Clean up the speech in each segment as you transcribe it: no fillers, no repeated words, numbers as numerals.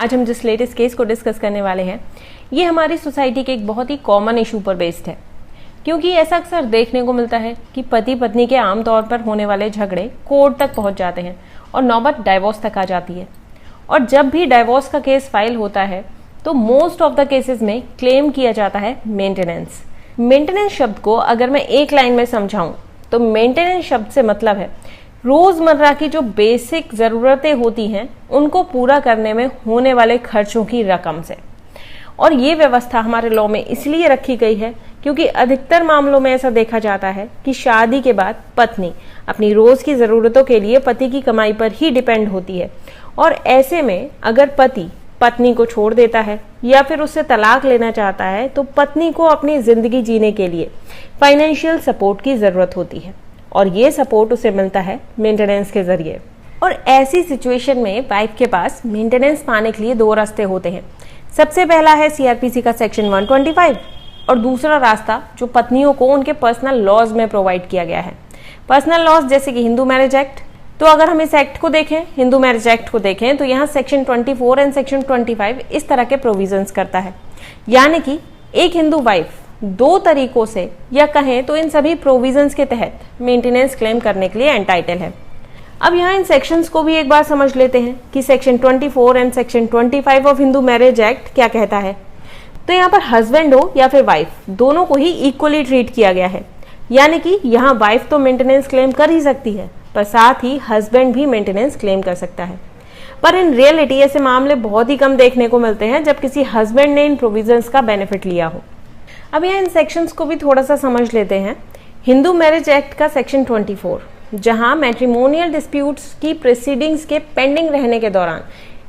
आज हम जिस लेटेस्ट केस को डिस्कस करने वाले हैं ये हमारी सोसाइटी के एक बहुत ही कॉमन इशू पर बेस्ड है, क्योंकि ऐसा अक्सर देखने को मिलता है कि पति पत्नी के आमतौर पर होने वाले झगड़े कोर्ट तक पहुंच जाते हैं और नौबत डाइवोर्स तक आ जाती है। और जब भी डाइवोर्स का केस फाइल होता है तो मोस्ट ऑफ द केसेस में क्लेम किया जाता है मेंटेनेंस। मेंटेनेंस शब्द को अगर मैं एक लाइन में समझाऊं तो मेंटेनेंस शब्द से मतलब है रोजमर्रा की जो बेसिक जरूरतें होती हैं उनको पूरा करने में होने वाले खर्चों की रकम से। और ये व्यवस्था हमारे लॉ में इसलिए रखी गई है क्योंकि अधिकतर मामलों में ऐसा देखा जाता है कि शादी के बाद पत्नी अपनी रोज की जरूरतों के लिए पति की कमाई पर ही डिपेंड होती है, और ऐसे में अगर पति पत्नी को छोड़ देता है या फिर उससे तलाक लेना चाहता है तो पत्नी को अपनी जिंदगी जीने के लिए फाइनेंशियल सपोर्ट की जरूरत होती है, और ये सपोर्ट उसे मिलता है मेंटेनेंस के जरिए। और ऐसी सिचुएशन में वाइफ के पास मेंटेनेंस पाने के लिए दो रास्ते होते हैं। सबसे पहला है सीआरपीसी का सेक्शन 125 और दूसरा रास्ता जो पत्नियों को उनके पर्सनल लॉज में प्रोवाइड किया गया है। पर्सनल लॉज जैसे कि हिंदू मैरिज एक्ट, तो अगर हम इस एक्ट को देखें, हिंदू मैरिज एक्ट को देखें, तो यहाँ सेक्शन 24 एंड सेक्शन 25 इस तरह के प्रोविजंस करता है, यानी कि एक हिंदू वाइफ दो तरीकों से या कहें तो इन सभी प्रोविजंस के तहत मेंटेनेंस क्लेम करने के लिए एंटाइटल है। अब यहाँ इन सेक्शंस को भी एक बार समझ लेते हैं कि section 24 and section 25 of Hindu marriage act क्या कहता है। तो यहाँ पर हस्बैंड हो या फिर वाइफ दोनों को ही इक्वली ट्रीट किया गया है, यानी कि यहाँ वाइफ तो मेंटेनेंस क्लेम कर ही सकती है पर साथ ही हस्बैंड भी मेंटेनेंस क्लेम कर सकता है। पर इन रियलिटी ऐसे मामले बहुत ही कम देखने को मिलते हैं जब किसी हस्बैंड ने इन प्रोविजंस का बेनिफिट लिया हो। अब यहाँ इन सेक्शंस को भी थोड़ा सा समझ लेते हैं। हिंदू मैरिज एक्ट का सेक्शन 24 जहाँ मैट्रिमोनियल डिस्प्यूट्स की प्रोसीडिंग्स के पेंडिंग रहने के दौरान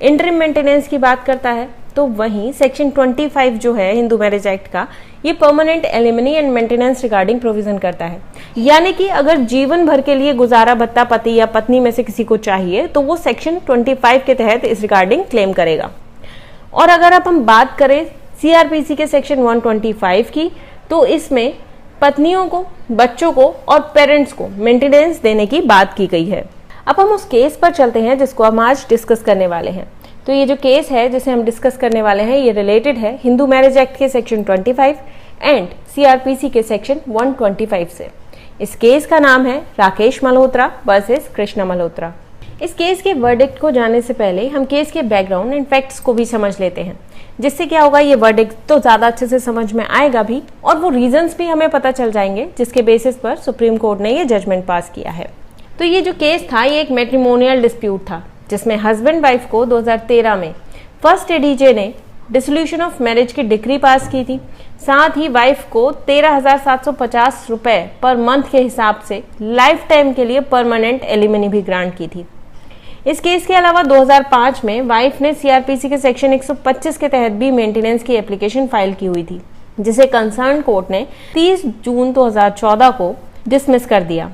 इंटरिम मेंटेनेंस की बात करता है, तो वहीं सेक्शन 25 जो है हिंदू मैरिज एक्ट का, ये permanent alimony and maintenance regarding provision करता है, यानी कि अगर जीवन भर के लिए गुजारा भत्ता पति या पत्नी में से किसी को चाहिए तो वो सेक्शन 25 के तहत इस रिगार्डिंग क्लेम करेगा। और अगर अब हम बात करें सीआरपीसी के सेक्शन 125 की, तो इसमें पत्नियों को, बच्चों को और पेरेंट्स को मेंटेनेंस देने की बात की गई है। अब हम उस केस पर चलते हैं जिसको हम आज डिस्कस करने वाले हैं। तो ये जो केस है जिसे हम डिस्कस करने वाले हैं ये रिलेटेड है हिंदू मैरिज एक्ट के सेक्शन 25 एंड सीआरपीसी के सेक्शन 125 से। इस केस का नाम है राकेश मल्होत्रा वर्सेस कृष्णा मल्होत्रा। इस केस के वर्डिक्ट को जानने से पहले हम केस के बैकग्राउंड एंड फैक्ट्स को भी समझ लेते हैं, जिससे क्या होगा, ये वर्डिक्ट तो ज्यादा अच्छे से समझ में आएगा भी और वो रीजंस भी हमें पता चल जाएंगे जिसके बेसिस पर सुप्रीम कोर्ट ने ये जजमेंट पास किया है। तो ये जो केस था ये एक मैट्रिमोनियल डिस्प्यूट था जिसमें हस्बैंड वाइफ को 2013 में फर्स्ट एडीजे ने डिसोल्यूशन ऑफ मैरिज की डिक्री पास की थी। साथ ही वाइफ को 13,750 रुपए पर मंथ के हिसाब से लाइफ टाइम के लिए परमानेंट एलिमनी भी ग्रांट की थी। इस केस के अलावा 2005 में वाइफ ने सीआरपीसी के सेक्शन 125 के तहत भी मेंटेनेंस की एप्लीकेशन फाइल की हुई थी, जिसे कंसर्न कोर्ट ने 30 जून 2014 को डिसमिस कर दिया।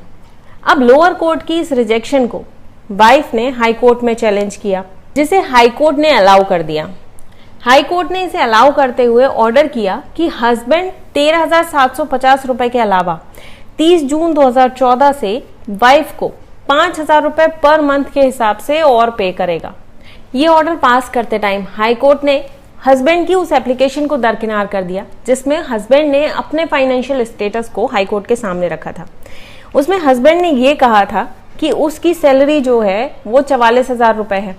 अब लोअर कोर्ट की इस रिजेक्शन को वाइफ ने हाई कोर्ट में चैलेंज किया, जिसे हाई कोर्ट ने अलाउ कर दिया। हाई कोर्ट ने इसे अलाउ करते हुए ऑर्डर किया कि हस्बैंड 13,750 रुपए के अलावा 30 जून 2014 से वाइफ को 5,000 रुपए पर मंथ के हिसाब से और पे करेगा। ये ऑर्डर पास करते टाइम हाई कोर्ट ने हस्बैंड की उस एप्लीकेशन को दरकिनार कर दिया जिसमें हस्बैंड ने अपने फाइनेंशियल स्टेटस को हाई कोर्ट के सामने रखा था। उसमें हस्बैंड ने ये कहा था कि उसकी सैलरी जो है वो 44,000 रुपए है,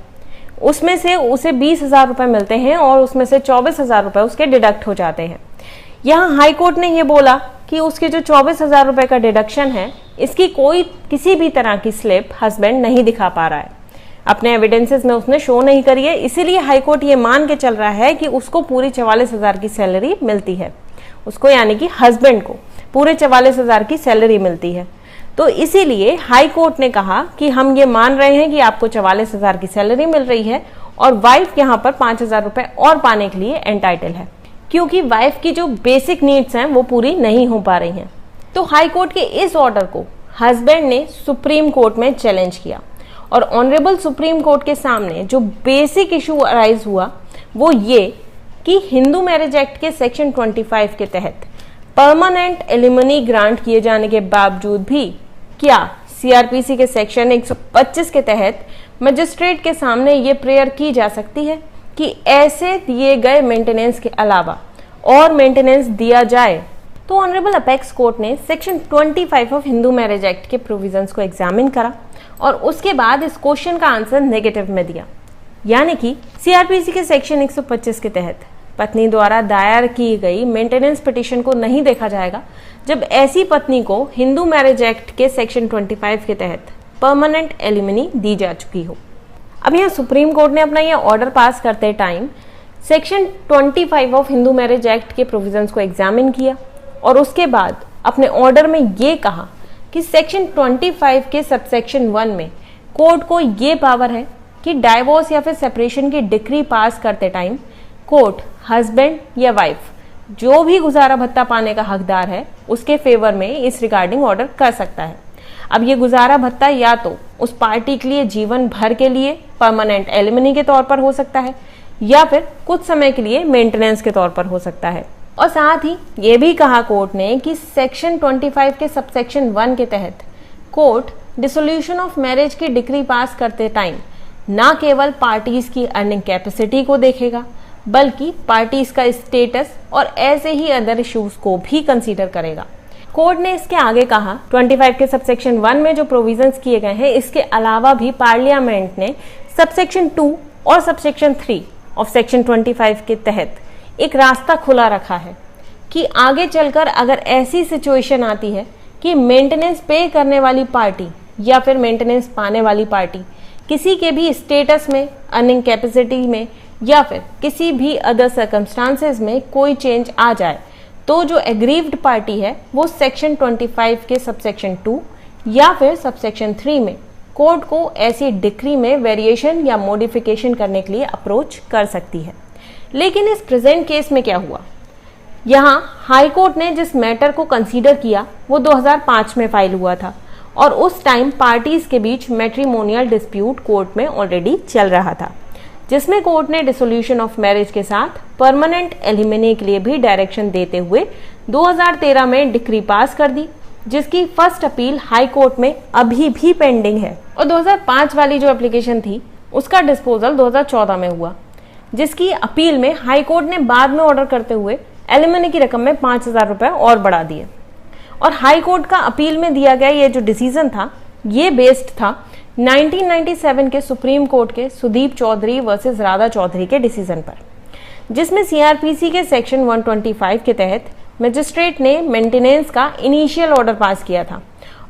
उसमें से उसे 20,000 रुपए मिलते हैं और उसमें से 24,000 रुपए उसके डिडक्ट हो जाते हैं। यहाँ हाई कोर्ट ने ये बोला कि उसके जो 24,000 रुपए का डिडक्शन है इसकी कोई किसी भी तरह की स्लिप हस्बैंड नहीं दिखा पा रहा है, अपने एविडेंसेस में उसने शो नहीं करी है, इसीलिए हाई कोर्ट ये मान के चल रहा है कि उसको पूरी 44,000 की सैलरी मिलती है, उसको यानी कि हस्बैंड को पूरे 44,000 की सैलरी मिलती है। तो इसीलिए हाई कोर्ट ने कहा कि हम ये मान रहे हैं कि आपको 44,000 की सैलरी मिल रही है और वाइफ यहाँ पर 5,000 रुपए और पाने के लिए एंटाइटल है, क्योंकि वाइफ की जो बेसिक नीड्स हैं वो पूरी नहीं हो पा रही हैं। तो हाई कोर्ट के इस ऑर्डर को हस्बैंड ने सुप्रीम कोर्ट में चैलेंज किया और ऑनरेबल सुप्रीम कोर्ट के सामने जो बेसिक इशू अराइज हुआ वो ये कि हिंदू मैरिज एक्ट के सेक्शन 25 के तहत परमानेंट एलिमनी ग्रांट किए जाने के बावजूद भी क्या सीआरपीसी के सेक्शन 125 के तहत मजिस्ट्रेट के सामने ये प्रेयर की जा सकती है कि ऐसे दिए गए मेंटेनेंस के अलावा और मेंटेनेंस दिया जाए, तो ऑनरेबल अपेक्स कोर्ट ने section 25 of Hindu marriage act के प्रोविजंस को एग्जामिन करा और उसके बाद इस क्वेश्चन का आंसर नेगेटिव में दिया। यानी कि सीआरपीसी के सेक्शन 125 के तहत पत्नी द्वारा दायर की गई मेंटेनेंस पिटीशन को नहीं देखा जाएगा जब ऐसी पत्नी को हिंदू मैरिज एक्ट के सेक्शन 25 के तहत परमानेंट एलिमनी दी जा चुकी हो। अब यहाँ सुप्रीम कोर्ट ने अपना यह ऑर्डर पास करते time section 25 of Hindu marriage act के प्रोविजंस को एग्जामिन किया और उसके बाद अपने ऑर्डर में ये कहा कि सेक्शन 25 के सबसेक्शन 1 में कोर्ट को ये पावर है कि डाइवोर्स या फिर सेपरेशन की डिक्री पास करते टाइम कोर्ट हस्बैंड या वाइफ जो भी गुजारा भत्ता पाने का हकदार है उसके फेवर में इस रिगार्डिंग ऑर्डर कर सकता है। अब ये गुजारा भत्ता या तो उस पार्टी के लिए जीवन भर के लिए परमानेंट एलिमनी के तौर पर हो सकता है या फिर कुछ समय के लिए मेंटेनेंस के तौर पर हो सकता है। और साथ ही ये भी कहा कोर्ट ने कि सेक्शन 25 के सबसेक्शन 1 के तहत कोर्ट डिसोल्यूशन ऑफ मैरिज की डिक्री पास करते टाइम ना केवल पार्टीज की अर्निंग कैपेसिटी को देखेगा बल्कि पार्टीज का स्टेटस और ऐसे ही अदर इश्यूज को भी कंसीडर करेगा। कोर्ट ने इसके आगे कहा 25 के सबसेक्शन 1 में जो प्रोविजंस किए गए हैं इसके अलावा भी पार्लियामेंट ने सबसेक्शन 2 और सबसेक्शन 3 ऑफ सेक्शन 25 के तहत एक रास्ता खुला रखा है कि आगे चलकर अगर ऐसी सिचुएशन आती है कि मेंटेनेंस पे करने वाली पार्टी या फिर मेंटेनेंस पाने वाली पार्टी किसी के भी स्टेटस में, अर्निंग कैपेसिटी में या फिर किसी भी अदर सर्कमस्टांसेस में कोई चेंज आ जाए तो जो एग्रीव्ड पार्टी है वो सेक्शन 25 के सबसेक्शन 2 या फिर सबसेक्शन 3 में कोर्ट को ऐसी डिक्री में वेरिएशन या मॉडिफिकेशन करने के लिए अप्रोच कर सकती है। लेकिन इस प्रेजेंट केस में क्या हुआ, यहाँ हाई कोर्ट ने जिस मैटर को कंसीडर किया वो 2005 में फाइल हुआ था और उस टाइम पार्टीज के बीच मैट्रिमोनियल डिस्प्यूट कोर्ट में ऑलरेडी चल रहा था जिसमें कोर्ट ने डिसोल्यूशन ऑफ मैरिज के साथ परमानेंट एलिमिनी के लिए भी डायरेक्शन देते हुए 2013 में डिक्री पास कर दी जिसकी फर्स्ट अपील हाई कोर्ट में अभी भी पेंडिंग है। और 2005 वाली जो एप्लीकेशन थी उसका डिस्पोजल 2014 में हुआ जिसकी अपील में हाई कोर्ट ने बाद में ऑर्डर करते हुए एलिमनी की रकम में 5,000 रुपए और बढ़ा दिए। और हाई कोर्ट का अपील में दिया गया ये जो डिसीजन था ये बेस्ड था 1997 के सुप्रीम कोर्ट के सुदीप चौधरी वर्सेस राधा चौधरी के डिसीजन पर, जिसमें सीआरपीसी के सेक्शन 125 के तहत मजिस्ट्रेट ने मेंटेनेंस का इनिशियल ऑर्डर पास किया था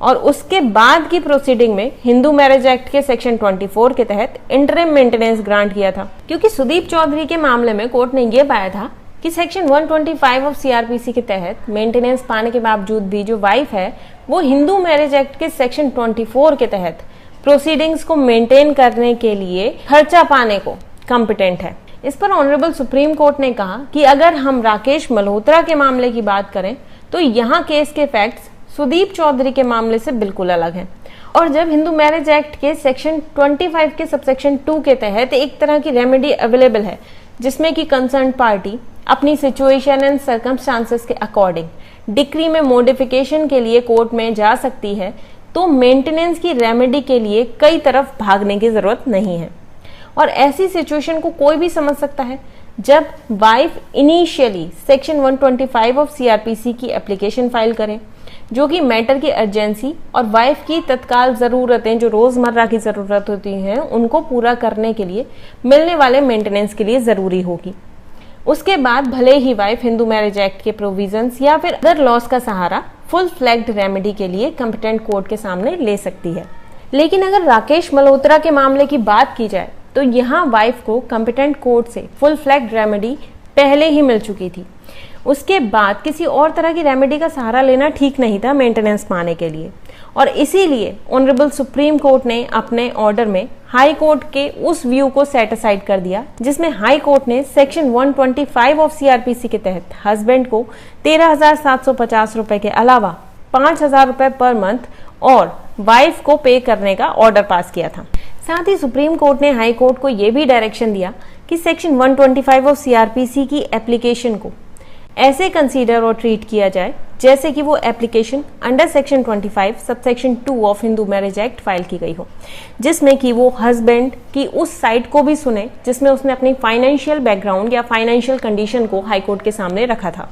और उसके बाद की प्रोसीडिंग में हिंदू मैरिज एक्ट के सेक्शन 24 के तहत इंटरिम मेंटेनेंस ग्रांट किया था। क्योंकि सुदीप चौधरी के मामले में कोर्ट ने यह पाया था कि सेक्शन 125 ऑफ सीआरपीसी के तहत मेंटेनेंस पाने के बावजूद भी जो वाइफ है वो हिंदू मैरिज एक्ट के सेक्शन 24 के तहत प्रोसीडिंग्स को मेंटेन करने के लिए खर्चा पाने को कॉम्पिटेंट है। इस पर ऑनरेबल सुप्रीम कोर्ट ने कहा कि अगर हम राकेश मल्होत्रा के मामले की बात करें तो यहाँ केस के फैक्ट्स सुदीप चौधरी के मामले से बिल्कुल अलग हैं। और जब हिंदू मैरिज एक्ट के सेक्शन 25 के सबसेक्शन 2 के तहत एक तरह की रेमेडी अवेलेबल है जिसमें कि कंसर्न पार्टी अपनी सिचुएशन एंड सर्कमस्टांसेस के अकॉर्डिंग डिक्री में मॉडिफिकेशन के लिए कोर्ट में जा सकती है, तो मेंटेनेंस की रेमेडी के लिए कई तरफ भागने की जरूरत नहीं है। और ऐसी सिचुएशन को कोई भी समझ सकता है जब wife initially section 125 of CrPC की एप्लीकेशन फाइल करे जो कि मैटर की अर्जेंसी और वाइफ की तत्काल जरूरतें जो रोजमर्रा की जरूरत होती हैं उनको पूरा करने के लिए मिलने वाले मेंटेनेंस के लिए जरूरी होगी। उसके बाद भले ही वाइफ हिंदू मैरिज एक्ट के प्रोविजंस या फिर अदर लॉस का सहारा फुल फ्लैग्ड रेमेडी के लिए कॉम्पिटेंट कोर्ट के सामने ले सकती है। लेकिन अगर राकेश मल्होत्रा के मामले की बात की जाए तो यहाँ वाइफ को कॉम्पिटेंट कोर्ट से फुल फ्लैग्ड रेमेडी पहले ही मिल चुकी थी। उसके बाद किसी और तरह की रेमेडी का सहारा लेना ठीक नहीं था मेंटेनेंस पाने के लिए, और इसीलिए ऑनरेबल सुप्रीम कोर्ट ने अपने ऑर्डर में हाई कोर्ट के उस व्यू को सेट असाइड कर दिया जिसमें हाई कोर्ट ने सेक्शन 125 ऑफ सीआरपीसी के तहत हस्बैंड को 13,750 रुपए के अलावा 5,000 रुपए पर मंथ और वाइफ को पे करने का ऑर्डर पास किया था। साथ ही सुप्रीम कोर्ट ने हाई कोर्ट को यह भी डायरेक्शन दिया कि सेक्शन 125 ऑफ सीआरपीसी की एप्लीकेशन को ऐसे कंसीडर और ट्रीट किया जाए जैसे कि वो application under section 25 subsection 2 of Hindu marriage act file की गई हो, जिसमें कि वो हस्बैंड की उस साइड को भी सुने जिसमें उसने अपनी फाइनेंशियल बैकग्राउंड या फाइनेंशियल कंडीशन को हाईकोर्ट के सामने रखा था।